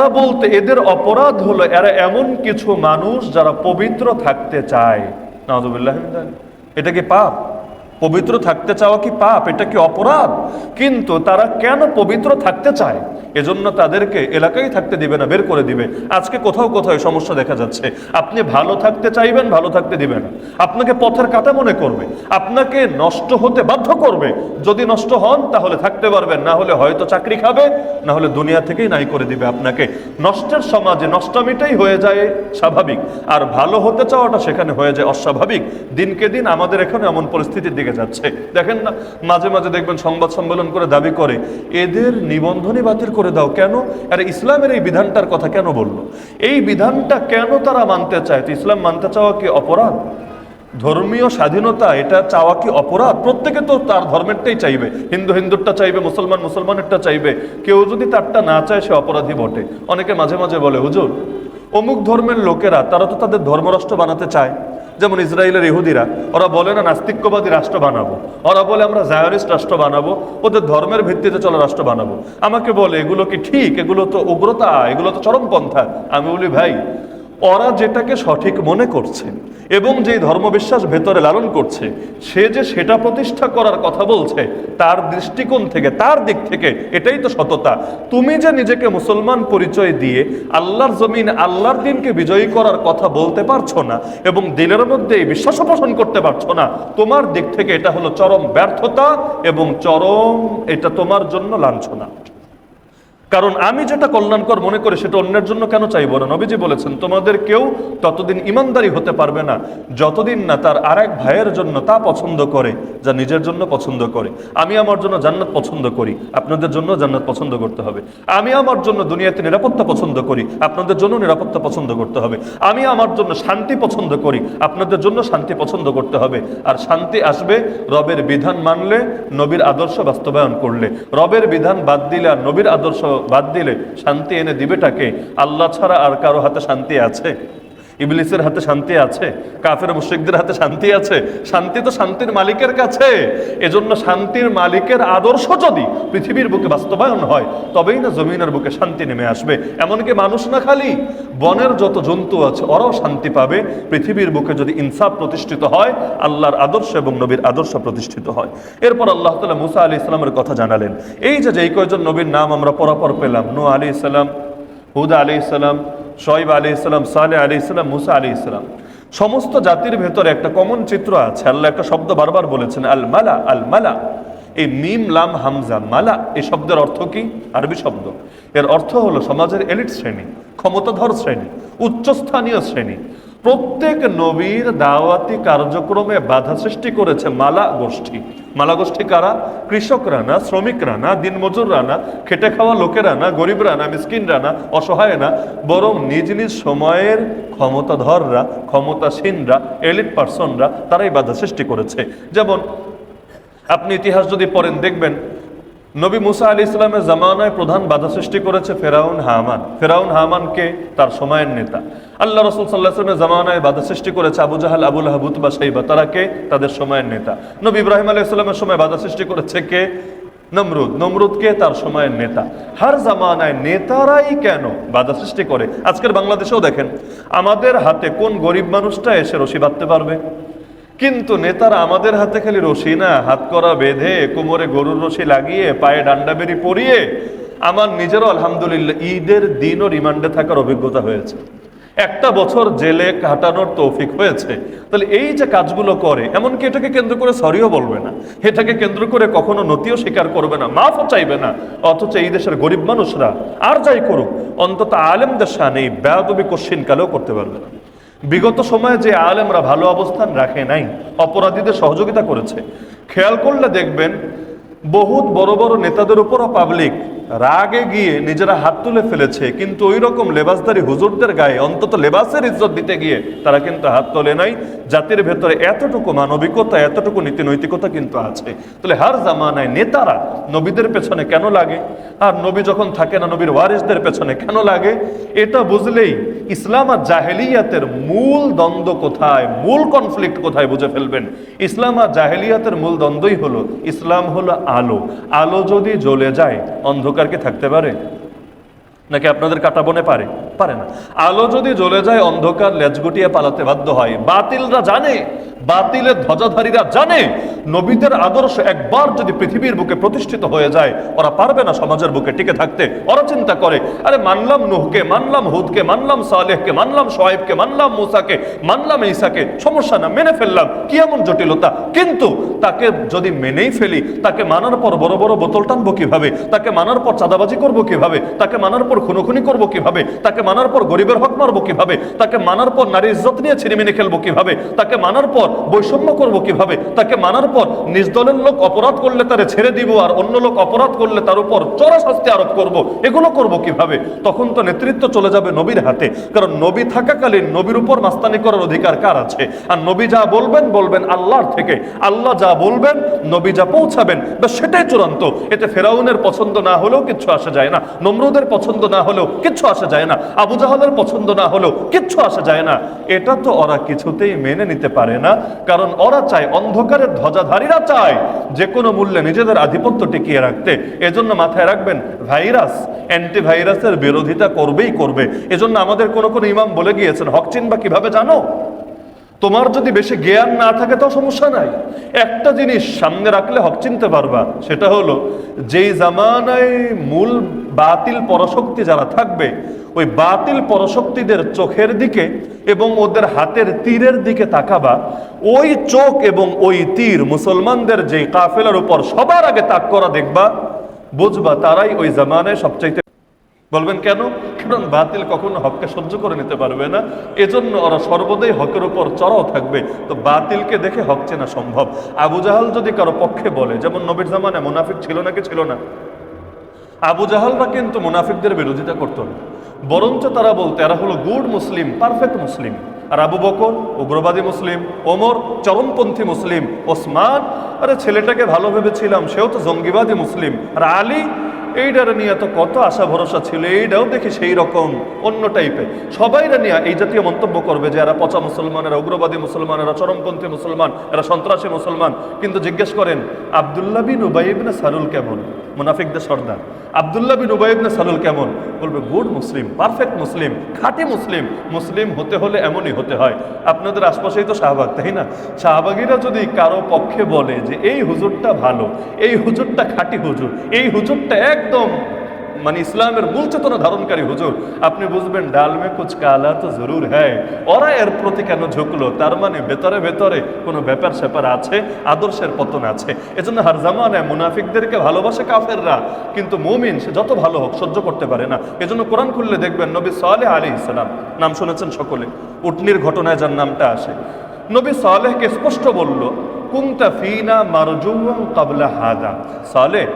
তারা বলতে এদের অপরাধ হলো এরা এমন কিছু মানুষ যারা পবিত্র থাকতে চায়। নাউযুবিল্লাহ মিন যালিক। এটা কি পাপ? পবিত্র থাকতে চাওয়া কি পাপ? এটা কি অপরাধ? কিন্তু তারা কেন পবিত্র থাকতে চায়? এজন্য তাদেরকে এলাকায় থাকতে দিবে না, বের করে দিবে। আজকে কোথাও কোথাও সমস্যা দেখা যাচ্ছে। আপনি ভালো থাকতে চাইবেন, ভালো থাকতে দিবে না, আপনাকে পথের কাঁটা মনে করবে, আপনাকে নষ্ট হতে বাধ্য করবে। যদি নষ্ট হন তাহলে থাকতে পারবেন, না হলে হয়তো চাকরি খাবে, না হলে দুনিয়া থেকেই নাই করে দিবে আপনাকে। নষ্টের সমাজে নষ্টামিটাই হয়ে যায় স্বাভাবিক, আর ভালো হতে চাওয়াটা সেখানে হয়ে যায় অস্বাভাবিক। দিনকে দিন আমাদের এখানে এমন পরিস্থিতির দিকে যাচ্ছে। দেখেন না, মাঝে মাঝে দেখবেন সংবাদ সম্মেলন করে দাবি করে এদের নিবন্ধনই বাতিল করে দাও। কেন? আরে ইসলামের এই বিধানটার কথা কেন বললো? এই বিধানটা কেন তারা মানতে চায়? তো ইসলাম মানতে চাওয়া কি অপরাধ? ধর্মীয় স্বাধীনতা এটা চাওয়া কি অপরাধ? প্রত্যেকে তো তার ধর্মেরটাই চাইবে, হিন্দু হিন্দুরটা চাইবে, মুসলমান মুসলমানেরটা চাইবে। কেউ যদি তারটা না চায় সে অপরাধী বটে। অনেকে মাঝে মাঝে বলে, হুজুর অমুক ধর্মের লোকেরা তারা তো তাদের ধর্মরাষ্ট্র বানাতে চায়। যেমন ইসরায়েলের ইহুদিরা, ওরা বলে না নাস্তিক্যবাদী রাষ্ট্র বানাবো, ওরা বলে আমরা জায়নিস্ট রাষ্ট্র বানাবো, ওদের ধর্মের ভিত্তিতে চলা রাষ্ট্র বানাবো। আমাকে বলে এগুলো কি ঠিক? এগুলো তো উগ্রতা, এগুলো তো চরমপন্থা। আমি বলি ভাই, ওরা যেটাকে সঠিক মনে করছে এবং যেই ধর্মবিশ্বাস ভেতরে লালন করছে, সে যে সেটা প্রতিষ্ঠা করার কথা বলছে, তার দৃষ্টিকোণ থেকে, তার দিক থেকে এটাই তো সততা। তুমি যে নিজেকে মুসলমান পরিচয় দিয়ে আল্লাহর জমিন, আল্লাহর দিনকে বিজয়ী করার কথা বলতে পারছো না এবং দিলের মধ্যে এই বিশ্বাস পোষণ করতে পারছো না, তোমার দিক থেকে এটা হলো চরম ব্যর্থতা এবং চরম, এটা তোমার জন্য লাঞ্ছনা। কারণ আমি যেটা কল্যাণকর মনে করি সেটা অন্যের জন্য কেন চাইবো না? নবীজি বলেছেন, তোমাদের কেউ ততদিন ইমানদারি হতে পারবে না যতদিন না তার আরেক ভাইয়ের জন্য তা পছন্দ করে যা নিজের জন্য পছন্দ করে। আমি আমার জন্য জান্নাত পছন্দ করি, আপনাদের জন্য জান্নাত পছন্দ করতে হবে। আমি আমার জন্য দুনিয়াতে নিরাপত্তা পছন্দ করি, আপনাদের জন্য নিরাপত্তা পছন্দ করতে হবে। আমি আমার জন্য শান্তি পছন্দ করি, আপনাদের জন্য শান্তি পছন্দ করতে হবে। আর শান্তি আসবে রবের বিধান মানলে, নবীর আদর্শ বাস্তবায়ন করলে। রবের বিধান বাদ দিলে আর নবীর আদর্শ বাদ দিলে শান্তি এনে দিবেটাকে? আল্লাহ ছাড়া আর কারো হাতে শান্তি আছে? ইবলিসের হাতে শান্তি আছে? কাফের মুশরিকদের হাতে শান্তি আছে? শান্তি তো শান্তির মালিকের কাছে। এজন্য শান্তির মালিকের আদর্শ যদি পৃথিবীর বুকে বাস্তবায়ন হয়, তবেই না জমিনের বুকে শান্তি নেমে আসবে। এমনকি মানুষ না, খালি বনের যত জন্তু আছে ওরাও শান্তি পাবে পৃথিবীর বুকে যদি ইনসাফ প্রতিষ্ঠিত হয়, আল্লাহর আদর্শ এবং নবীর আদর্শ প্রতিষ্ঠিত হয়। এরপর আল্লাহ তাআলা মুসা আলাইহিস সালামের কথা জানালেন। এই যে যেই কয়জন নবীর নাম আমরা পরাপর পেলাম, নূহ আলাইহিস সালাম, হুদ আলাইহিস সালাম, শুআয়ব আলাইহিস সালাম, সালেহ আলাইহিস সালাম, মুসা আলাইহিস সালাম, সমস্ত জাতির ভেতরে একটা কমন চিত্র আছে। আল্লাহ একটা শব্দ বারবার বলেছেন, আল মালা, আল মালা। এই মিম লাম হামজা মালা, এই শব্দের অর্থ কি? আরবি শব্দ। এর অর্থ হলো সমাজের এলিট শ্রেণী, ক্ষমতাধর শ্রেণী, উচ্চস্থানীয় শ্রেণী। প্রত্যেক নবীর দাওয়াতি কার্যক্রমে বাধা সৃষ্টি করেছে মালা গোষ্ঠী। মালা গোষ্ঠী কারা? কৃষকরা না, শ্রমিকরা না, দিনমজুররা না, খেটে খাওয়া লোকেরা না, গরিবরা না, মিসকিনরা না, অসহায় না, বরং নিজ নিজ সময়ের ক্ষমতাধররা, ক্ষমতাসীনরা, এলিট পার্সনরা, তারাই বাধা সৃষ্টি করেছে। যেমন আপনি ইতিহাস যদি পড়েন দেখবেন, নবী মুসা আলাইহিস সালামের জামানায় প্রধান বাধা সৃষ্টি করেছে ফেরাউন হামান। ফেরাউন হামানকে তার সময়ের নেতা। আল্লাহ রাসূল সাল্লাল্লাহু আলাইহি ওয়াসাল্লামের জামানায় বাধা সৃষ্টি করেছে আবু জাহাল, আবু লাহাব, উতবা, শাইবা। তারা কে? তাদের সময়ের নেতা। নবী ইব্রাহিম আলাইহিস সালামের সময় বাধা সৃষ্টি করেছে কে? নমরুদ। নমরুদকে তার সময়ের নেতা। হার জামানায় নেতারাই কেন বাধা সৃষ্টি করে? আজকের বাংলাদেশেও দেখেন, আমাদের হাতে কোন গরিব মানুষটা এসে রশি বাঁধতে পারবে? কিন্তু নেতারা আমাদের হাতে খালি রশি না, হাত করা বেঁধে, কোমরে গরুর রশি লাগিয়ে, পায়ে ডান্ডা বেরি পরিয়ে। আমার নিজেরও আলহামদুলিল্লাহ ঈদের দিনও রিমান্ডে থাকার অভিজ্ঞতা হয়েছে, একটা বছর জেলে কাটানোর তৌফিক হয়েছে। তাহলে এই যে কাজগুলো করে, এমনকি এটাকে কেন্দ্র করে সরিও বলবে না, এটাকে কেন্দ্র করে কখনো নতিও স্বীকার করবে না, মাফও চাইবে না। অথচ এই দেশের গরিব মানুষরা আর যাই করুক, অন্তত আলেমদের শানে এই বেয়াদবি কোশ্চিন কালেও করতে পারবে না। বিগত সময়ে যে আলেমরা ভালো অবস্থান রাখে নাই, অপরাধীদের সহযোগিতা করেছে, খেয়াল করলে দেখবেন বহুত বড় বড় নেতাদের উপরও পাবলিক রাগে গিয়ে নিজেরা হাত তুলে ফেলেছে, কিন্তু ওই রকম লেবাসদারি হুজুরদের গায়ে অন্তত লেবাসের ইজ্জত দিতে গিয়ে তারা কিন্তু হাত তোলে নাই। জাতির ভেতরে এতটুকু মানবিকতা, এতটুকু নীতি নৈতিকতা কিন্তু আছে। তাহলে হার জামানায় নেতারা নবীদের পেছনে কেন লাগে, আর নবী যখন থাকে না নবীর ওয়ারিসদের পেছনে কেন লাগে? এটা বুঝলেই ইসলাম আর জাহেলিয়াতের মূল দ্বন্দ্ব কোথায়, মূল কনফ্লিক্ট কোথায় বুঝে ফেলবেন। ইসলাম আর জাহেলিয়াতের মূল দ্বন্দ্বই হলো, ইসলাম হলো আলো। আলো যদি জ্বলে যায় অন্ধকার কি থাকতে পারে? নাকি আপনাদের কাটা বনে পারে? পারে না। আলো যদি জ্বলে যায়, অন্ধকার লেজ গুটিয়ে পালাতে বাধ্য হয়। বাতিলরা জানে, বাতিলের ধ্বজাধারীরা জানে, নবীদের আদর্শ একবার যদি পৃথিবীর বুকে প্রতিষ্ঠিত হয়ে যায়, ওরা পারবে না সমাজের বুকে টিকে থাকতে। ওরা চিন্তা করে, আরে মানলাম নূহকে, মানলাম হুদকে, মানলাম সালেহকে, মানলাম শোয়েবকে, মানলাম মুসাকে, মানলাম ঈসাকে, সমস্যা না, মেনে ফেললাম, কি এমন জটিলতা? কিন্তু তাকে যদি মেনেই ফেলি, তাকে মানার পর বড় বড় বোতল টানবো কিভাবে? তাকে মানার পর চাঁদাবাজি করবো কিভাবে? তাকে মানার পর খুনোখুনি করবো কিভাবে? তাকে মানার পর গরিবের হক মারবো কিভাবে? তাকে মানার পর নারী ইজ্জত নিয়ে ছিনিমিনি খেলবো কিভাবে? তাকে মানার পর বৈষম্য করবো কিভাবে? তাকে মানার পর নিজ দলের লোক অপরাধ করলে তারে ছেড়ে দিব, আর অন্য লোক অপরাধ করলে তার উপর চড়া শাস্তি আরোপ করব, এগুলো করবো কিভাবে? তখন তো নেতৃত্ব চলে যাবে নবীর হাতে। কারণ নবী থাকাকালীন নবীর উপর মাস্তানি করার অধিকার কার আছে? আর নবী যা বলবেন, বলবেন আল্লাহর থেকে। আল্লাহ যা বলবেন, নবী যা পৌঁছাবেন, বা সেটাই চূড়ান্ত। এতে ফেরাউনের পছন্দ না হলেও কিচ্ছু আসে যায় না, নমরুদের পছন্দ না হলেও কিচ্ছু আসে যায় না, আবু জাহালের পছন্দ না হলেও কিচ্ছু আসে যায় না। এটা তো ওরা কিছুতেই মেনে নিতে পারে না। কারণ ওরা চায়, অন্ধকারের ধ্বজাধারীরা চায় যে কোনো মূল্যে নিজেদের আধিপত্য টিকিয়ে রাখতে। এজন্য মাথায় রাখবেন, ভাইরাস অ্যান্টিভাইরাসের বিরোধিতা করবেই করবে। এজন্য আমাদের কোন কোন ইমাম বলে গিয়েছেন, হক চিনবা কিভাবে জানো? তোমার যদি বেশি জ্ঞান না থাকে তো সমস্যা নাই, একটা জিনিস সামনে রাখলে হক চিনতে পারবা। সেটা হলো, যেই জামানায় মূল বাতিল পরাশক্তি যারা থাকবে, ওই বাতিল পরাশক্তিদের চোখের দিকে এবং ওদের হাতের তীরের দিকে তাকাবা। ওই চোখ এবং ওই তীর মুসলমানদের যে কাফেলার উপর সবার আগে তাক করা দেখবা, বুঝবা তারাই ওই জামানায় সবচাইতে। বলবেন কেন? কারণ বাতিল কখনো হককে সহ্য করে নিতে পারবে না, এজন্য ওরা সর্বদাই হকের উপর চড়াও থাকবে। তো বাতিলকে দেখে হক চেনা সম্ভব। আবু জাহাল যদি কারো পক্ষে বলে, যেমন নবীর জামানায় মুনাফিক ছিল নাকি ছিল না? আবু জাহালরা কিন্তু মুনাফিকদের বিরোধিতা করতো না, বরঞ্চ তারা বলতো এরা হলো গুড মুসলিম, পারফেক্ট মুসলিম। আর আবু বকর উগ্রবাদী মুসলিম, ওমর চরমপন্থী মুসলিম, ওসমান আরে ছেলেটাকে ভালো ভেবেছিলাম, সেও তো জঙ্গিবাদী মুসলিম। আর আলী, এইটার নিয়ে তো কত আশা ভরসা ছিল, এইটাও দেখি সেই রকম অন্য টাইপের। সবাইরা নিয়ে এই জাতীয় মন্তব্য করবে যে এরা পচা মুসলমান, এরা উগ্রবাদী মুসলমান, এরা চরমপন্থী মুসলমান, এরা সন্ত্রাসী মুসলমান। কিন্তু জিজ্ঞেস করেন, আব্দুল্লাহ বিন উবাই ইবনে সালুল কেমন? মুনাফিকদের সর্দার আব্দুল্লাহ বিন উবাই ইবনে সালুল কেমন? বলবে গুড মুসলিম, পারফেক্ট মুসলিম, খাঁটি মুসলিম। মুসলিম হতে হলে এমনই হতে হয়। আপনাদের আশপাশেই তো শাহবাগ, তাই না? শাহবাগীরা যদি কারো পক্ষে বলে যে এই হুজুরটা ভালো, এই হুজুরটা খাঁটি হুজুর, এই হুজুরটা একদম মানে ইসলামের মূল চেতনা ধারণকারী হুজুর, আপনি বুঝবেন ডাল মে কুছ কালা তো জরুর হ্যায়। ওরা এর প্রতি কেন ঝুঁকলো? তার মানে ভেতরে ভেতরে কোনো ব্যাপার স্যাপার আছে, আদর্শের পতন আছে। এজন্য হার জামানায় মুনাফিকদেরকে ভালোবাসে কাফেররা, কিন্তু মুমিন সে যত ভালো হোক সহ্য করতে পারে না। এজন্য কোরআন খুললে দেখবেন নবী সালেহ আলাইহিস সালাম, নাম শুনেছেন সকলে, উটনির ঘটনায় যার নামটা আসে, নবী সালেহকে স্পষ্ট বলল, কুনতা ফিনা মারজুওয়ান ক্বাবলা হাদা। সালেহ,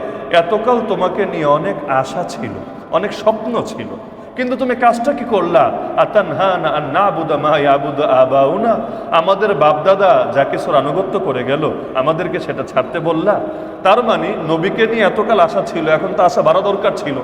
এতকাল তোমাকে নিয়ে অনেক আশা ছিল, অনেক স্বপ্ন ছিল, কিন্তু তুমি কাজটা কি করলা? আতানহানা আন নাবুদা মা ইয়াবুদু আবাউনা, আমাদের বাপদাদা যা কিছুর আনুগত্য করে গেল, আমাদেরকে সেটা ছাড়তে বললা। তার মানে নবীকে নিয়ে এতকাল আশা ছিল, এখন তো আশা বাড়া দরকার ছিল।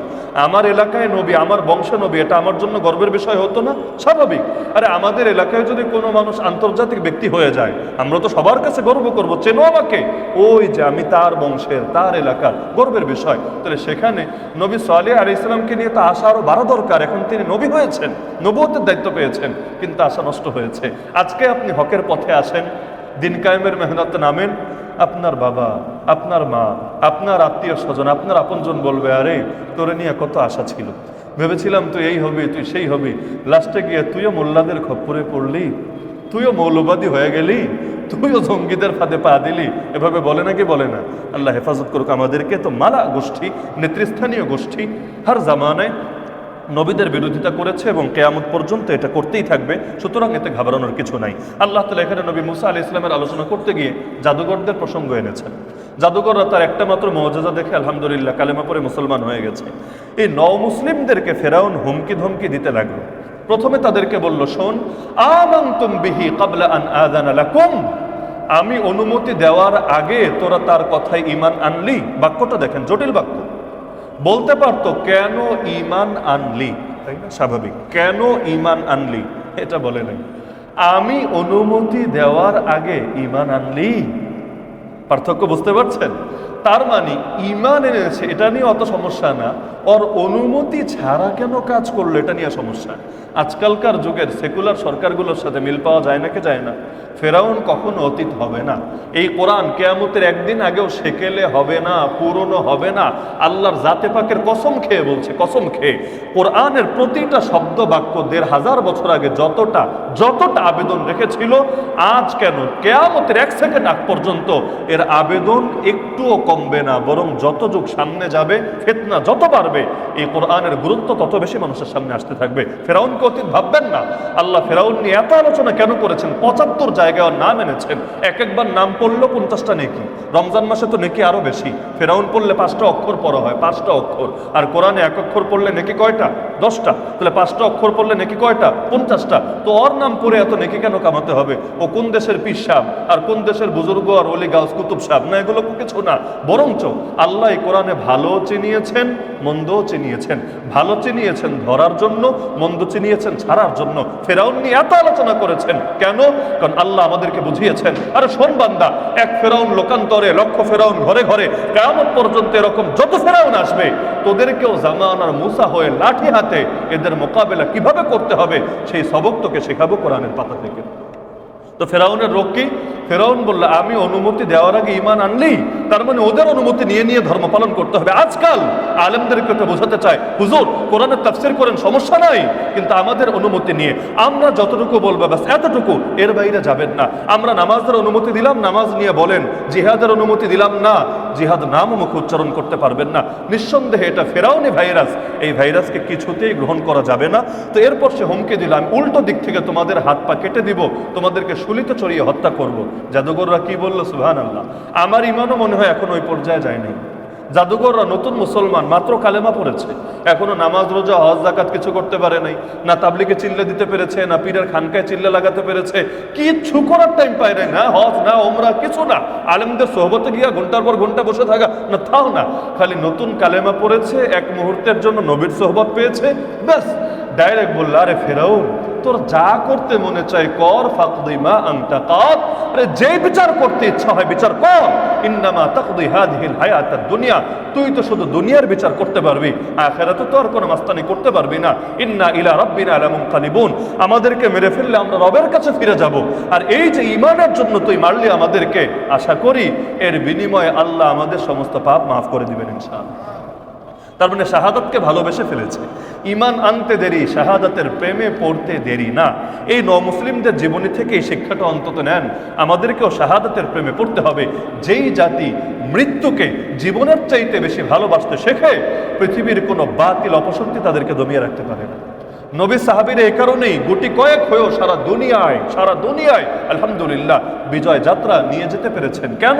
আমার এলাকায় নবী, আমার বংশে নবী, এটা আমার জন্য গর্বের বিষয় হতো না? স্বাভাবিক। আরে আমাদের এলাকায় যদি কোনো মানুষ আন্তর্জাতিক ব্যক্তি হয়ে যায়, আমরা তো সবার কাছে গর্ব করবো, চেনো আমাকে, ওই যে আমি তার বংশের, তার এলাকার, গর্বের বিষয়। তাহলে সেখানে নবী সালেহ আলাইহিস সালামকে নিয়ে তো আশা আরো বাড়া দরকার। এখন তিনি নবী হয়েছেন, নবুয়তের দায়িত্ব পেয়েছেন, কিন্তু আশা নষ্ট হয়েছে। আজকে আপনি হকের পথে আসেন, দিন কায়েমের মেহনতে নামেন, আপনার বাবা, আপনার মা, আপনার আত্মীয় স্বজন, আপনার আপনজন বলবে, আরে তোরে নিয়ে কত আশা ছিল, ভেবেছিলাম তুই এই হবি, তুই সেই হবি, লাস্টে গিয়ে তুইও মোল্লাদের খপ্পরে পড়লি, তুইও মৌলবাদী হয়ে গেলি, তুইও জঙ্গিদের ফাঁদে পা দিলি। এভাবে বলে নাকি বলে না? আল্লাহ হেফাজত করুক আমাদেরকে। তো মালা গোষ্ঠী, নেতৃস্থানীয় গোষ্ঠী হার জামানায় নবীদের বিরোধিতা করেছে এবং কেয়ামত পর্যন্ত এটা করতেই থাকবে। সুতরাং এতে ঘাবড়ানোর কিছু নাই। আল্লাহ তাআলা এখানে নবী মুসা আলাইহিস সালামের আলোচনা করতে গিয়ে জাদুঘরদের প্রসঙ্গ এনেছেন। জাদুঘররা তার একটা মাত্র মুআজিজা দেখে আলহামদুলিল্লাহ কালেমা পড়ে মুসলমান হয়ে গেছে। এই নও-মুসলিমদেরকে ফেরাউন হুমকি ধমকি দিতে লাগলো। প্রথমে তাদেরকে বলল, শোন, আমানতুম বিহি ক্বাবলা আন আযানা লাকুম, আমি অনুমতি দেওয়ার আগে তোরা তার কথায় ঈমান আনলি। বাক্যটা দেখেন, জটিল বাক্য। বলতে পারতো কেন ঈমান আনলি, তাই না? স্বাভাবিক, কেন ঈমান আনলি, এটা বলে নাই। আমি অনুমতি দেওয়ার আগে ঈমান আনলি, পার্থক্য বুঝতে পারছেন? তার মানে ঈমান এনেছে, এটা নিয়ে অত সমস্যা না, ওর অনুমতি ছাড়া কেন কাজ করলো এটা নিয়ে সমস্যা। আজকালকার যুগের সেকুলার সরকারগুলোর সাথে মিল পাওয়া যায় নাকি যায় না? ফেরাউন কখনো অতীত হবে না। এই কোরআন কিয়ামতের একদিন আগেও সেকেলে হবে না, পুরনো হবে না। আল্লাহর জাতে পাকের কসম খেয়ে বলছে, কসম খেয়ে, কোরআনের প্রতিটা শব্দ বাক্য ১৫০০ বছর আগে যতটা আবেদন রেখেছিল, আজ কেন কিয়ামতের 1 সেকেন্ড আগ পর্যন্ত এর আবেদন একটুও কমবে না, বরং যত যুগ সামনে যাবে, ফিতনা যত বাড়বে, এই কোরআনের গুরুত্ব তত বেশি মানুষের সামনে আসতে থাকবে। ফেরাউনকে অতীত ভাববেন না। আল্লাহ ফেরাউন নিয়ে এত আলোচনা কেন করেছেন? ৭৫ জায়গায় নাম এনেছেন। একবার নাম পড়লো 50টা নেকি। রমজান মাসে তো নেকি আরো বেশি। ফেরাউন পড়লে 5টা অক্ষর পড়া হয়, 5টা অক্ষর। আর কোরআনে 1 অক্ষর পড়লে নেকি কয়টা? 10টা। তাহলে 5টা অক্ষর পড়লে নেকি কয়টা? 50টা। তো ওর নাম পড়ে এত নেকি কেন কামাতে হবে? ও কোন দেশের পীর সাহেব, আর কোন দেশের বুজুর্গ আর ওলি গাউস কুতুব সাহেব না, এগুলো কিছু না। বরঞ্চ আল্লাহ এই কোরআনে ভালো চিনিয়েছেন, মন্দও চিনিয়েছেন। ভালো চিনিয়েছেন ধরার জন্য, মন্দ চিনিয়েছেন ছাড়ার জন্য। ফেরাউন নিয়ে এত আলোচনা করেছেন কেন? কারণ আল্লাহ আমাদেরকে বুঝিয়েছেন, আরে শোন বান্দা, এক ফেরাউন লোকান্তরে, লক্ষ ফেরাউন ঘরে ঘরে, কিয়ামত পর্যন্ত এরকম যত ফেরাউন আসবে, তোদেরকেও জামানার মুসা হয়ে লাঠি হাতে এদের মোকাবেলা কিভাবে করতে হবে সেই সবক তোকে শেখাবো কোরআনের পাতা থেকে। তো ফেরাউনের রোগ কি? ফেরাউন বলল, আমি অনুমতি দেওয়ার আগে ঈমান আনলি, তার মানে ওদের অনুমতি নিয়ে নিয়ে ধর্ম পালন করতে হবে। আজকাল আলেমদেরকে তো বোঝাতে চায়, হুজুর কোরআনের তাফসীর করেন, সমস্যা নাই, কিন্তু আমাদের অনুমতি নিয়ে আমরা যতটুকু বলবো ব্যাস এতটুকু, এর বাইরে যাবেন না। আমরা নামাজের অনুমতি দিলাম, নামাজ নিয়ে বলেন। জিহাদের অনুমতি দিলাম না, জিহাদ নাম মুখে উচ্চারণ করতে পারবেন না। নিঃসন্দেহে এটা ফেরাউনি ভাইরাস, এই ভাইরাসকে কিছুতেই গ্রহণ করা যাবে না। তো এরপর সে হুমকি দিলাম, উল্টো দিক থেকে তোমাদের হাত পা কেটে দিব, তোমাদেরকে শুলিতে চড়িয়ে হত্যা করব। জাদুঘররা কি বললো? সুবহানাল্লাহ। আমার ইমানও মনে হয় এখন ওই পর্যায়ে যায় নাই। জাদুঘররা নতুন মুসলমান, মাত্র কালেমা পড়েছে, এখনো নামাজ রোজা হজ যাকাত কিছু করতে পারে নাই, না তাবলিগে চিল্লে দিতে পেরেছে, না পীরের খানকায় চিল্লে লাগাতে পেরেছে, কিচ্ছু করার টাইম পায় নাই, না হজ না ওমরা, কিছু না। আলেমদের সোহবতে গিয়া ঘন্টার পর ঘন্টা বসে থাকা না, তাও না। খালি নতুন কালেমা পড়েছে, এক মুহূর্তের জন্য নবীর সোহবত পেয়েছে, ব্যাস ডাইরেক্ট বলল, আরে ফেরাউন, তোর যা করতে মনে চায় কর, ফাকদি মা আনতা কাদ, আরে যে বিচার করতে ইচ্ছা হয় বিচার কর। ইন্নামা তাকদি হাদিহিল হায়াতাদ দুনিয়া, তুই তো শুধু দুনিয়ার বিচার করতে পারবি, আখিরাতে তো আর কোনো মাস্তানি করতে পারবি না। ইন্না ইলা রাব্বিনা লামুনকালিবুন, আমাদেরকে মেরে ফেললে আমরা রবের কাছে ফিরে যাব। আর এই যে ঈমানের জন্য তুই মারলি আমাদেরকে, আশা করি এর বিনিময়ে আল্লাহ আমাদের সমস্ত পাপ মাফ করে দিবেন ইনশাআল্লাহ। তার মানে শাহাদাতকে ভালোবেসে ফেলেছে। ঈমান আনতে দেরি, শাহাদাতের প্রেমে পড়তে দেরি না। এই মুসলিমদের জীবনী থেকে এই শিক্ষাটা অন্তত নেন, আমাদেরকেও শাহাদাতের প্রেমে পড়তে হবে। যেই জাতি মৃত্যুকে জীবনের চাইতে বেশি ভালোবাসতে শেখে, পৃথিবীর কোনো বাতিল অপশক্তি তাদেরকে দমিয়ে রাখতে পারে না। নবী সাহাবীরা এই কারণেই গুটি কয়েক হয়েও সারা দুনিয়ায় আলহামদুলিল্লাহ বিজয় যাত্রা নিয়ে যেতে পেরেছেন। কেন?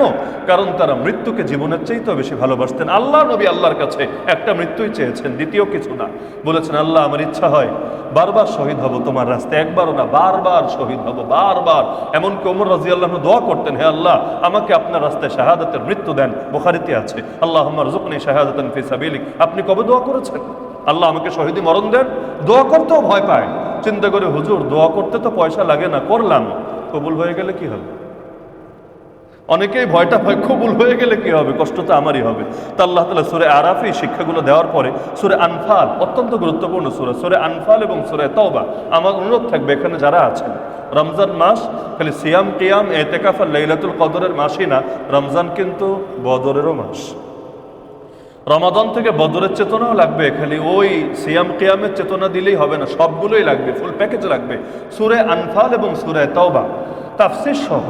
কারণ তারা মৃত্যুকে জীবনের চাইতেও বেশি ভালোবাসতেন। আল্লাহ নবী আল্লাহর কাছে একটা মৃত্যুই চেয়েছেন, দ্বিতীয় কিছু না। বলেছেন, আল্লাহ আমার ইচ্ছা হয় বারবার শহীদ হব তোমার রাস্তায়, একবারও না, বারবার শহীদ হব, বারবার। এমনকি ওমর রাদিয়াল্লাহু আনহু দোয়া করতেন, হে আল্লাহ আমাকে আপনার রাস্তায় শাহাদাতের মৃত্যু দেন। বুখারীতে আছে, আল্লাহুম্মা রযুকনি শাহাদাতান ফি সাবিলিক। আপনি কবে দোয়া করেছেন, আল্লাহ আমাকে শহীদি মরণ দেন? দোয়া করতেও ভয় পায়, চিন্তা করে, হুজুর দোয়া করতে তো পয়সা লাগে না, করলাম, কবুল হয়ে গেলে কি হবে? অনেকেই ভয়টা পায়, কবুল হয়ে গেলে কি হবে, কষ্ট তো আমারই হবে। তা আল্লাহ তাআলা সূরা আরাফে এই শিক্ষাগুলো দেওয়ার পরে সূরা আনফাল, অত্যন্ত গুরুত্বপূর্ণ সূরা আনফাল এবং সূরা তাওবা, আমার অনুরোধ থাকবে এখানে যারা আছেন, রমজান মাস খালি সিয়াম কিয়াম ইতিকাফ আর লাইলাতুল কদরের মাসই না, রমজান কিন্তু বদরেরও মাস। রমাদান থেকে বদরের চেতনাও লাগবে, খালি ওই সিয়াম কিয়ামের চেতনা দিলেই হবে না, সবগুলোই লাগবে, ফুল প্যাকেজ লাগবে। সূরা আনফাল এবং সূরা তাওবা তাফসীর সহ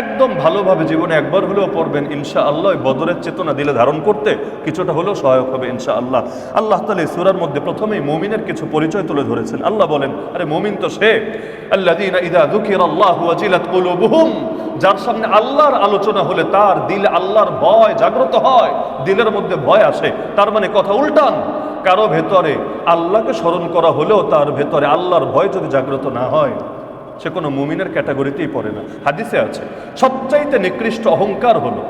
একদম ভালোভাবে জীবনে একবার হলেও পড়বেন, ইনশাআল্লাহ বদরের চেতনা দিলে ধারণ করতে কিছুটা হলেও সহায়ক হবে ইনশাআল্লাহ। আল্লাহ তাআলা এই সূরার মধ্যে প্রথমেই মুমিনের কিছু পরিচয় তুলে ধরেছেন। আল্লাহ বলেন, আরে মুমিন তো সে, আল্লাযীনা ইযা যুকিরাল্লাহু ওয়াজিলাত কুলুবুহুম, যার সামনে আল্লাহর আলোচনা হলে তার দিলে আল্লাহর ভয় জাগ্রত হয়, দিলের মধ্যে ভয় আসে। তার মানে কথা উল্টান, কারো ভেতরে আল্লাহকে স্মরণ করা হলেও তার ভেতরে আল্লাহর ভয় যদি জাগ্রত না হয়, সে কোনো মুমিনের ক্যাটাগরিতেই পড়ে না। হাদিসে আছে, সবচাইতে নিকৃষ্ট অহংকার হলো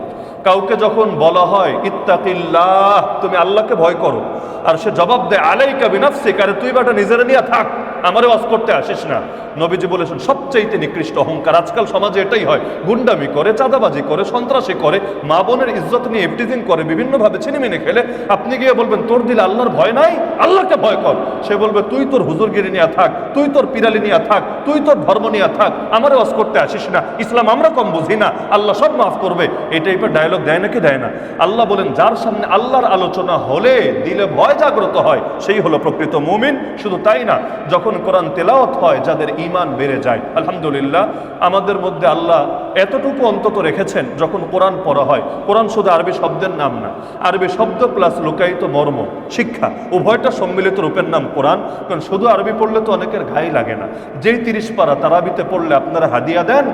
কাউকে যখন বলা হয় ইত্তাকিল্লাহ, তুমি আল্লাহকে ভয় করো, আর সে জবাব দেয় আলাইকা বিনাফসিক, আরে তুই বাটা নিজের নিয়ে থাক, আমারে ওয়াজ করতে আসিস না। নবীজি বলেছেন সবচাইতে নিকৃষ্ট অহংকার। আজকাল সমাজে এটাই হয়, গুন্ডামি করে, চাঁদাবাজি করে, সন্ত্রাসী করে, মা বোনের ইজ্জত নিয়ে এফটিজিং করে, বিভিন্নভাবে ছিনিমিনি খেলে। আপনি গিয়ে বলবেন তোর দিলে আল্লাহর ভয় নাই, আল্লাহকে ভয় কর। সে বলবে তুই তোর হুজুরগিরি নিয়ে থাক, তুই তোর পিরালি নিয়ে থাক, তুই তোর ধর্ম নিয়ে থাক, আমারে ওয়াজ করতে আসিস না, ইসলাম আমরা কম বুঝি না, আল্লাহ সব মাফ করবে। এই টাইপের ডায়লগ দেয় নাকি দেয় না? আল্লাহ বলেন যার সামনে আল্লাহর আলোচনা হলে দিলে ভয় জাগ্রত হয়, সেই হলো প্রকৃত মুমিন। শুধু তাই না, যখন কোরআন তেলাওয়াত হয় যাদের ঈমান বেড়ে যায়। আলহামদুলিল্লাহ, আমাদের মধ্যে আল্লাহ এতটুকু অন্তত রেখেছেন, যখন কোরআন পড়া হয়, কোরআন শুধু আরবি শব্দের নাম না, আরবি শব্দ প্লাস লুকায়িত মর্ম, শিক্ষা, উভয়টা সম্মিলিত রূপের নাম কোরআন। কারণ শুধু আরবি পড়লে তো অনেকের ঘাই লাগে না। যেই 30 পারা তারাবিতে পড়লে আপনারা হাদিয়া দেন,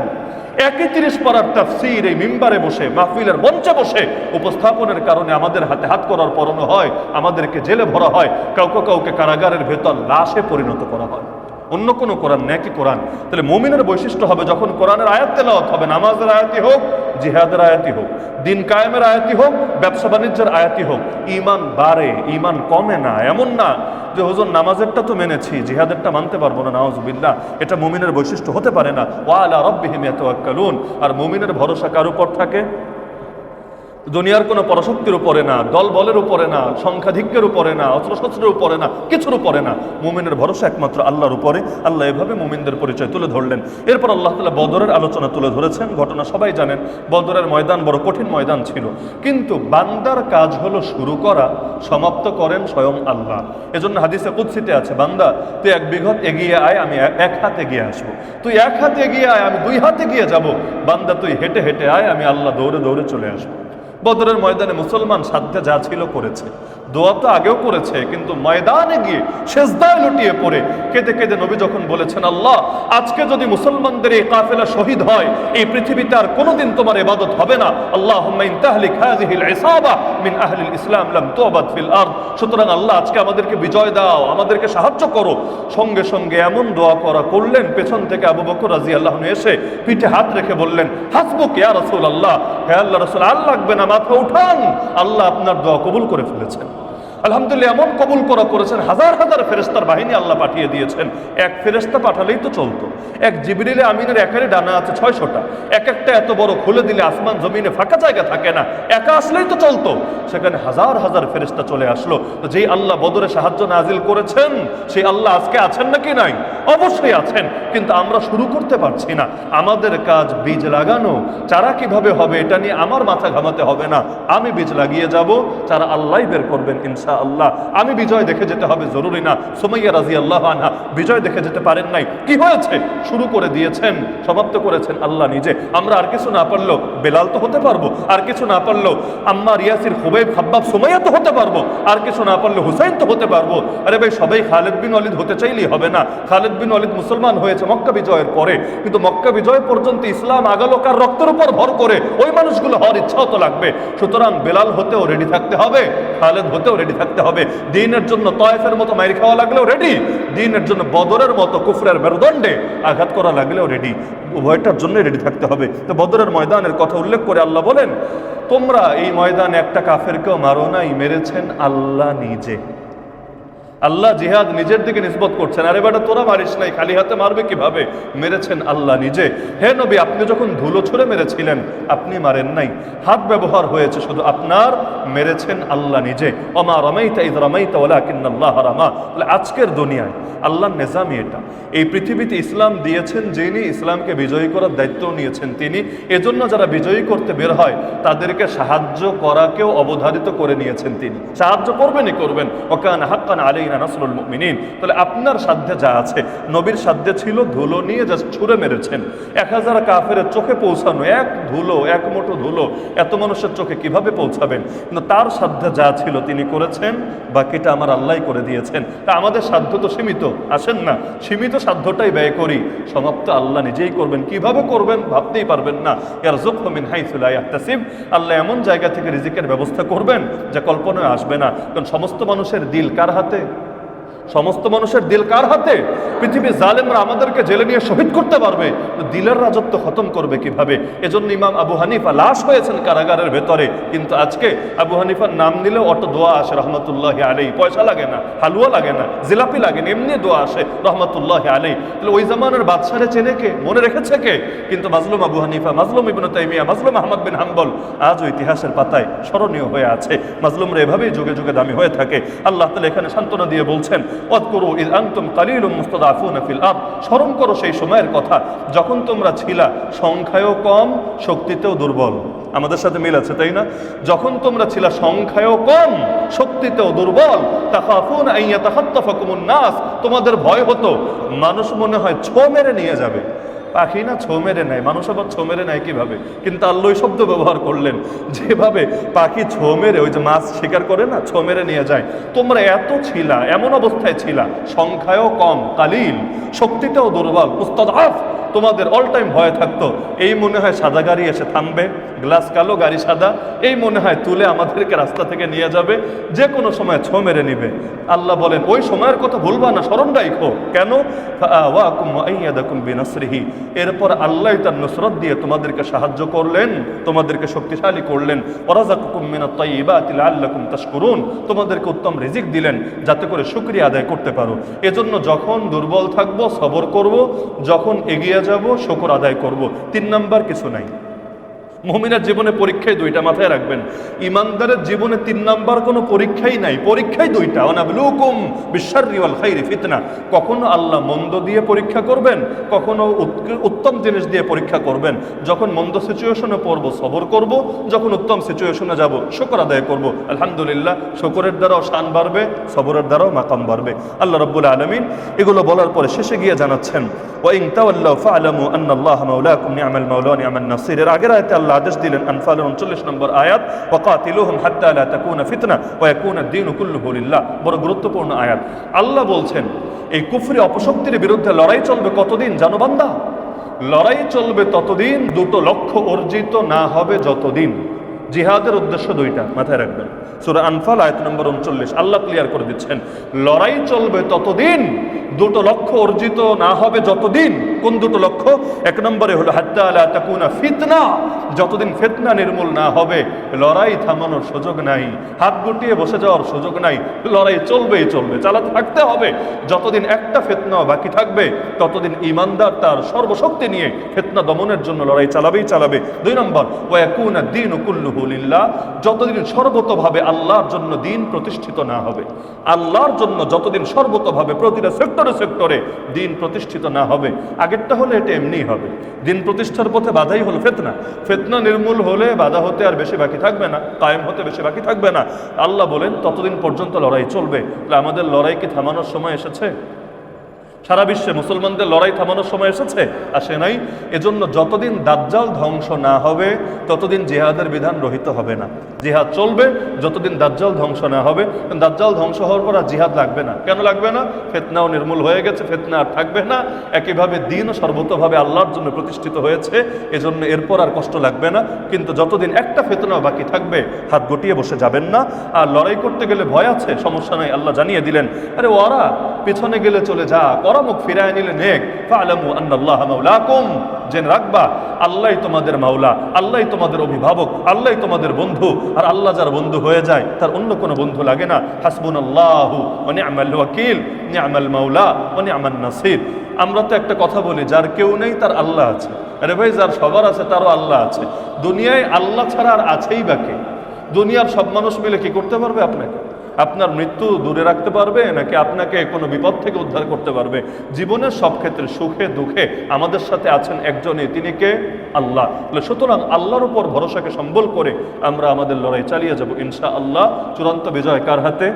একই 30 পারার তাফসীর এই মিম্বারে বসে, মাহফিলের মঞ্চে বসে উপস্থাপনের কারণে আমাদের হাতে হাত করার পরানো হয়, আমাদেরকে জেলে ভরা হয়, কাউকে কাউকে কারাগারের ভেতর লাশে পরিণত করা হয়। অন্য কোনো কোরআন নাকি কোরআন? তাহলে মুমিনের বৈশিষ্ট্য হবে যখন কোরআনের আয়াত তেলাওয়াত হবে, নামাজের আয়াতি হোক, জিহাদের আয়াতি হোক, দিন কায়েমের আয়াতি হোক, ব্যবসা বাণিজ্যের আয়াতি হোক, ঈমান বাড়ে, ঈমান কমে না। এমন না যে হুজুর নামাজেরটা তো মেনেছি, জিহাদেরটা মানতে পারবো না, নাউজুবিল্লাহ। এটা মুমিনের বৈশিষ্ট্য হতে পারে না। ওয়া আলা রাব্বিহিম ইয়াতাওয়াক্কালুন। আর মুমিনের ভরসা কার উপর থাকে? দুনিয়ার কোনো পরাশক্তির উপরে না, দল বলের উপরে না, সংখ্যাধিক্যের উপরে না, অস্ত্রশস্ত্রের উপরে না, কিছুর উপরে না। মুমিনের ভরসা একমাত্র আল্লাহর উপরে। আল্লাহ এভাবে মুমিনদের পরিচয় তুলে ধরলেন। এরপর আল্লাহ তাআলা বদরের আলোচনা তুলে ধরেছেন। ঘটনা সবাই জানেন, বদরের ময়দান বড় কঠিন ময়দান ছিল, কিন্তু বান্দার কাজ হলো শুরু করা, সমাপ্ত করেন স্বয়ং আল্লাহ। এজন্য হাদিসে কুদসিতে আছে, বান্দা তুই 1 বিঘত এগিয়ে আয়, আমি 1 হাত এগিয়ে আসবো। তুই 1 হাত এগিয়ে আয়, আমি 2 হাত এগিয়ে যাব। বান্দা তুই হেঁটে হেঁটে আয়, আমি আল্লাহ দৌড়ে দৌড়ে চলে আসবো। বদরের ময়দানে মুসলমান সাধ্যে যা ছিল করেছে, দোয়া তো আগেও করেছে, কিন্তু ময়দানে গিয়ে সেজদায় লুটিয়ে পড়ে কেঁদে কেঁদে নবী যখন বলেছেন, আল্লাহ আজকে যদি মুসলমানদের এই কাফেলা শহীদ হয়, এই পৃথিবীতে আর কোনোদিন তোমার ইবাদত হবে না। আল্লাহুম্মা ইন তাহলিক হাযিহিল ইসাবা মিন আহলিল ইসলাম লাম তুবাদ ফিল আরদ। সুতরাং আল্লাহ আজকে আমাদেরকে বিজয় দাও, আমাদেরকে সাহায্য করো। সঙ্গে সঙ্গে এমন দোয়া করলেন, পেছন থেকে আবু বকর রাদিয়াল্লাহু আনহু এসে পিঠে হাত রেখে বললেন, হাসবুক ইয়া রাসূলুল্লাহ, হে আল্লাহ রাসূল, আর লাগবে না, মাথা উঠান, আল্লাহ আপনার দোয়া কবুল করে ফেলেছেন। আলহামদুলিল্লাহ, এমন কবুল করেছেন, হাজার হাজার ফেরেশতার বাহিনী আল্লাহ পাঠিয়ে দিয়েছেন। এক ফেরেশতা পাঠালেই তো চলতো। এক জিবরিলে আমিনের একারে ডানা আছে 600টা, এক একটা এত বড় খুলে দিলে আসমান জমিনে ফাঁকা জায়গা থাকে না, একা আসলেই তো চলতো। সেখানে হাজার হাজার ফেরেশতা চলে আসলো। তো যেই আল্লাহ বদরে সাহায্য নাজিল করেছেন, সেই আল্লাহ আজকে আছেন নাকি নাই? অবশ্যই আছেন, কিন্তু আমরা শুরু করতে পারছি না। আমাদের কাজ বীজ লাগানো, চারা কিভাবে হবে এটা নিয়ে আমার মাথা ঘামাতে হবে না। আমি বীজ লাগিয়ে যাব, চারা আল্লাহ বের করবেন ইনশাআল্লাহ। আমি বিজয় দেখে যেতে হবে জরুরি না। সুমাইয়া রাদিয়াল্লাহু আনহা বিজয় দেখে যেতে পারেন নাই। কি হয়েছে? শুরু করে দিয়েছেন, সমাপ্ত করেছেন আল্লাহ নিজে। আমরা আর কিছু না পারলেও বেলাল তো হতে পারবো, আর কিছু না পারলেও আম্মার, ইয়াসির, খুবাইব, খাব্বাব, সুমাইয়া তো হতে পারবো, আর কিছু না পারলে হুসাইন তো হতে পারবো। আরে ভাই, সবাই খালিদ বিন ওয়ালিদ হতে চাইলেই হবে না। খালিদ বিন ওয়ালিদ মুসলমান হয়েছে মক্কা বিজয়ের পরে, কিন্তু মক্কা বিজয় পর্যন্ত ইসলাম আগালো কার রক্তের উপর ভর করে? ওই মানুষগুলো হওয়ার ইচ্ছাও তো লাগবে। সুতরাং বেলাল হতেও রেডি থাকতে হবে, খালিদ হতেও রেডি থাকতে হবে। দ্বীনের জন্য তয়েফের মতো মাইর খাওয়া লাগলেও রেডি, দ্বীনের জন্য বদরের মতো কুফরের মেরুদণ্ডে আঘাত করা লাগলেও রেডি। উভয়টার জন্য রেডি থাকতে হবে। তো বদরের ময়দানের কথা উল্লেখ করে আল্লাহ বলেন, তোমরা এই ময়দানে একটা কাফেরকেও মারো নাই, মেরেছেন আল্লাহ নিজে। আল্লাহ জিহাদ নিজের দিকে নিসবত করছেন। আরে বেটা, তোরা মারিস নাই, খালি হাতে মারবে কিভাবে? মেরেছেন আল্লাহ নিজে। হে নবী, আপনি যখন ধুলো ছুঁড়ে মেরেছিলেন, আপনি মারেন নাই, হাত ব্যবহার হয়েছে শুধু আপনার, মেরেছেন আল্লাহ নিজে। ওমা রামাইতা ইয রামাইতা ওয়ালাকিন্নাল্লাহ রামা। তাহলে আজকের দুনিয়ায় আল্লাহর নিজামই এটা। এই পৃথিবীতে ইসলাম দিয়েছেন যিনি, ইসলামকে বিজয়ী করার দায়িত্ব নিয়েছেন তিনি। এজন্য যারা বিজয়ী করতে বের হয় তাদেরকে সাহায্য করাকেও অবধারিত করে নিয়েছেন তিনি। সাহায্য করবেনই করবেন। ওয়াকানা হাক্কান আলাইনা নাসরুল মুমিনিন। তাহলে আপনার সাধ্যে যা আছে, নবীর সাধ্যে ছিল ধুলো নিয়ে জাস্ট ছুঁড়ে মেরেছেন। 1000 কাফেরের চোখে পৌঁছানো, এক ধুলো, এক মুঠো ধুলো এত মানুষের চোখে কিভাবে পৌঁছাবেন? কিন্তু তার সাধ্যে যা ছিল তিনি করেছেন, বাকিটা আমার আল্লাহই করে দিয়েছেন। তা আমাদের সাধ্য তো সীমিত, আসেন না, সীমিত সাধ্যটাই ব্যয় করি, সমাপ্ত আল্লাহ নিজেই করবেন। কিভাবে করবেন ভাবতেই পারবেন না। ইয়ারযুকহু মিন হাইসু লা ইয়াহতাসিব। আল্লাহ এমন জায়গা থেকে রিজিকের ব্যবস্থা করবেন যা কল্পনায় আসবে না। কারণ সমস্ত মানুষের দিল কার হাতে? সমস্ত মানুষের দিল কার হাতে? পৃথিবীর জালেমরা আমাদেরকে জেলে নিয়ে শহীদ করতে পারবে, দিলের রাজত্ব খতম করবে কিভাবে? এজন্য ইমাম আবু হানিফা লাশ হয়েছেন কারাগারের ভেতরে, কিন্তু আজকে আবু হানিফার নাম নিলেও অটো দোয়া আসে রহমতুল্লাহ আলাইহি। পয়সা লাগে না, হালুয়া লাগে না, জিলাপি লাগে না, এমনি দোয়া আসে রহমতুল্লাহ আলাইহি। তাহলে ওই জামানার বাদশারে চেনে কে, মনে রেখেছে কে? কিন্তু মাজলুম আবু হানিফা, মাজলুম ইবনে তাইমিয়া, মাজলুম আহমদ বিন হাম্বল আজও ইতিহাসের পাতায় স্মরণীয় হয়ে আছে। মাজলুমরা এভাবেই যুগে যুগে দামি হয়ে থাকে। আল্লাহ তাআলা এখানে সান্ত্বনা দিয়ে বলছেন, ওয়াজকুরু ইয আনতুম কালিলুম মুস্তাদাফুনা ফিল আরদ, স্মরণ করো সেই সময়ের কথা যখন তোমরা ছিলা সংখ্যায়ও কম, শক্তিতেও দুর্বল। আমাদের সাথে মিল আছে, তাই না? যখন তোমরা ছিলা সংখ্যায়ও কম, শক্তিতেও দুর্বল, তাখাফুনা আন ইয়াতাখাত্তাফাকুমুন নাস, তোমাদের ভয় হতো মানুষ মনে হয় ছো মেরে নিয়ে যাবে। পাখি না ছো মেরে নেয়, মানুষ আবার ছো মেরে নেয় কিভাবে? কিন্তু আল্লাহ ওই শব্দ ব্যবহার করলেন, যেভাবে পাখি ছো মেরে ওই যে মাছ শিকার করে না, ছো মেরে নিয়ে যায়। তোমরা এত ছিলা, এমন অবস্থায় ছিলা, সংখ্যায়ও কম, কালিল, শক্তিতেও দুর্বল, মুস্তাদআফ, তোমাদের অল টাইম ভয় থাকতো এই মনে হয় সাদা গাড়ি এসে থামবে, গ্লাস কালো গাড়ি সাদা, এই মনে হয় তুলে আমাদেরকে রাস্তা থেকে নিয়ে যাবে, যে কোনো সময় ছো মেরে নিবে। আল্লাহ বলেন ওই সময়ের কথা ভুলবা না, স্মরণ রাখো। কেন? ফাআওয়াকুম ওয়া আইয়াদাকুম বিনাসরিহি, এরপর আল্লাহ তার নুসরত দিয়ে তোমাদেরকে সাহায্য করলেন, তোমাদেরকে শক্তিশালী করলেন। ওয়ারাযাকাকুম মিনাত তাইয়্যিবাতি লাআল্লাকুম তাশকুরুন, তোমাদেরকে উত্তম রিজিক দিলেন যাতে করে শুকরিয়া আদায় করতে পারো। এজন্য যখন দুর্বল থাকবো সবর করব, যখন এগিয়ে যাব শুকর আদায় করব। 3 নাম্বার কিছু নাই। মুমিনের জীবনে পরীক্ষায় দুইটা, মাথায় রাখবেন। ইমানদারের জীবনে 3 নাম্বার কোনো পরীক্ষাই নাই, পরীক্ষাই দুইটা। ওয়ানাবলুকুম বিশশাররি ওয়াল খাইরি ফিতনা, কখনো আল্লাহ মন্দ দিয়ে পরীক্ষা করবেন, কখনো উত্তম জিনিস দিয়ে পরীক্ষা করবেন। যখন মন্দ সিচুয়েশনে পড়বো সবর করব, যখন উত্তম সিচুয়েশনে যাব শুকর আদায় করব। আলহামদুলিল্লাহ, শুকরের দ্বারাও শান বাড়বে, সবরের দ্বারাও মাকাম বাড়বে। আল্লাহ রাব্বুল আলামিন এগুলো বলার পরে শেষে গিয়ে জানাচ্ছেন, ওয়া ইন তাওয়াল্লাউ ফা'লামু আন্নাল্লাহা মাওলাকুম নি'মাল মাওলা ওয়া নি'মান নাসির। এর আগের আয়াতে আল্লাহ আদেশ দিলেন, আনফালের 39 নম্বর আয়াত, ওয়াকাতিলুহুম হাত্তা লা তাকুনা ফিতনা ওয়া ইয়াকুনা আদ-দীনু কুল্লুহু লিল্লাহ। বড় গুরুত্বপূর্ণ আয়াত। আল্লাহ বলছেন এই কুফরি অপশক্তির বিরুদ্ধে লড়াই চলবে কতদিন জানো বান্দা? লড়াই চলবে ততদিন, দুটো লক্ষ্য অর্জিত না হবে যতদিন। জিহাদের উদ্দেশ্য দুইটা, মাথায় রাখবেন। সূরা আনফাল আয়াত নম্বর 39 আল্লাহ ক্লিয়ার করে দিচ্ছেন, লড়াই চলবে ততদিন, দুটো লক্ষ্য অর্জিত না হবে যতদিন। কোন দুটো লক্ষ্য? 1 নম্বরে হলো হাত্তা লা তাকুনা ফিতনা, যতদিন ফিতনা নির্মূল না হবে লড়াই থামানোর সুযোগ নাই, হাত গুটিয়ে বসে যাওয়ার সুযোগ নাই, লড়াই চলবেই চলবে, চালাতে থাকতে হবে। যতদিন একটা ফিতনাও বাকি থাকবে ততদিন ঈমানদার তার সর্বশক্তি নিয়ে ফিতনা দমনের জন্য লড়াই চালাবেই চালাবে। 2 নম্বর, ওয়া ইয়াকুনা আদ-দীনু কুল্লুহু লিল্লাহ, যতদিন সর্বতভাবে আল্লাহর জন্য দিন প্রতিষ্ঠিত না হবে, আল্লাহর জন্য যতদিন সর্বতভাবে প্রতিটা সেক্টরে সেক্টরে দিন প্রতিষ্ঠিত না হবে। আগেরটা হলে এটা এমনিই হবে, দিন প্রতিষ্ঠার পথে বাধাই হলো ফিতনা। ফিতনা নির্মূল হলে বাধা হতে আর বেশি বাকি থাকবে না, কায়েম হতে বেশি বাকি থাকবে না। আল্লাহ বলেন ততদিন পর্যন্ত লড়াই চলবে। তাহলে আমাদের লড়াই কি থামানোর সময় এসেছে? সারা বিশ্বে মুসলমানদের লড়াই থামানোর সময় এসেছে? আসে নাই। এজন্য যতদিন দাজ্জাল ধ্বংস না হবে ততদিন জিহাদের বিধান রহিত হবে না। জিহাদ চলবে যতদিন দাজ্জাল ধ্বংস না হবে। দাজ্জাল ধ্বংস হওয়ার পর আর জিহাদ লাগবে না। কেন লাগবে না? ফিতনাও নির্মূল হয়ে গেছে, ফিতনা আর থাকবে না। একইভাবে দিনও সর্বতভাবে আল্লাহর জন্য প্রতিষ্ঠিত হয়েছে, এজন্য এরপর আর কষ্ট লাগবে না। কিন্তু যতদিন একটা ফিতনাও বাকি থাকবে হাত গুটিয়ে বসে যাবেন না। আর লড়াই করতে গেলে ভয় আছে, সমস্যা নাই, আল্লাহ জানিয়ে দিলেন, আরে ওরা পিছনে গেলে চলে যা, মুখ ফিরায় নিলে নেক। ফা'লামু আন্নাল্লাহা মাওলাকুম, জেনে রাখবা আল্লাহই তোমাদের মাওলা, আল্লাহই তোমাদের অভিভাবক, আল্লাহই তোমাদের বন্ধু। আর আল্লাহ যার বন্ধু হয়ে যায় তার অন্য কোনো বন্ধু লাগে না। হাসবুনাল্লাহু ওয়া নি'মাল ওয়াকিল, নি'মাল মাওলা ওয়া নি'মান নাসির। আমরা তো একটা কথা বলি, যার কেউ নেই তার আল্লাহ আছে। আরে ভাই, যার সবার আছে তারও আল্লাহ আছে। দুনিয়ায় আল্লাহ ছাড়া আর আছেই বাকি? দুনিয়ার সব মানুষ মিলে কি করতে পারবে আপনাকে? আপনার মৃত্যু দূরে রাখতে পারবে নাকি আপনাকে কোনো বিপদ থেকে উদ্ধার করতে পারবে? জীবনের সব ক্ষেত্রে সুখে দুঃখে আমাদের সাথে আছেন একজনই, তিনি কে? আল্লাহ। সুতরাং আল্লাহর উপর ভরসাকে সম্বল করে আমরা আমাদের লড়াই চালিয়ে যাব ইনশাআল্লাহ। চূড়ান্ত বিজয় কার হাতে?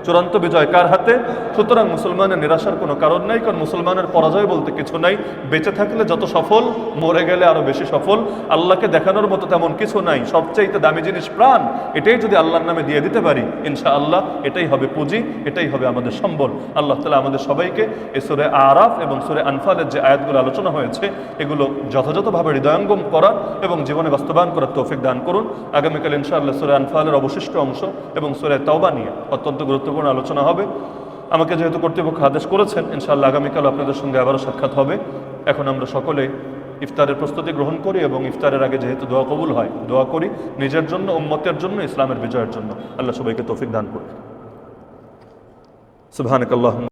চূড়ান্ত বিজয় কার হাতে? সুতরাং মুসলমানের নিরাশার কোনো কারণ নাই, কারণ মুসলমানের পরাজয় বলতে কিছু নাই। বেঁচে থাকলে যত সফল, মরে গেলে আরো বেশি সফল। আল্লাহকে দেখানোর মতো তেমন কিছু নাই। সবচাইতে দামি জিনিস প্রাণ, এটাই যদি আল্লাহর নামে দিয়ে দিতে পারি ইনশাআল্লাহ এটাই হবে পুঁজি, এটাই হবে আমাদের সম্বল। আল্লাহ তাআলা আমাদের সবাইকে এই সূরা আরাফ এবং সূরা আনফালের যে আয়াতগুলো আলোচনা হয়েছে এগুলো যথাযথভাবে হৃদয়ঙ্গম করার এবং জীবনে বাস্তবায়ন করার তৌফিক দান করুন। আগামীকাল ইনশাআল্লাহ সূরা আনফালের অবশিষ্ট অংশ এবং সূরা তাওবা নিয়ে অত্যন্ত গুরুত্বপূর্ণ আলোচনা হবে। আমাকে যেহেতু কর্তৃপক্ষ আদেশ করেছেন, ইনশাআল্লাহ আগামীকাল আপনাদের সঙ্গে আবারও সাক্ষাৎ হবে। এখন আমরা সকলে ইফতারের প্রস্তুতি গ্রহণ করি এবং ইফতারের আগে যেহেতু দোয়া কবুল হয়, দোয়া করি নিজের জন্য, উম্মতের জন্য, ইসলামের বিজয়ের জন্য। আল্লাহ সবাইকে তৌফিক দান করুন। সুবহানাকাল্লাহ।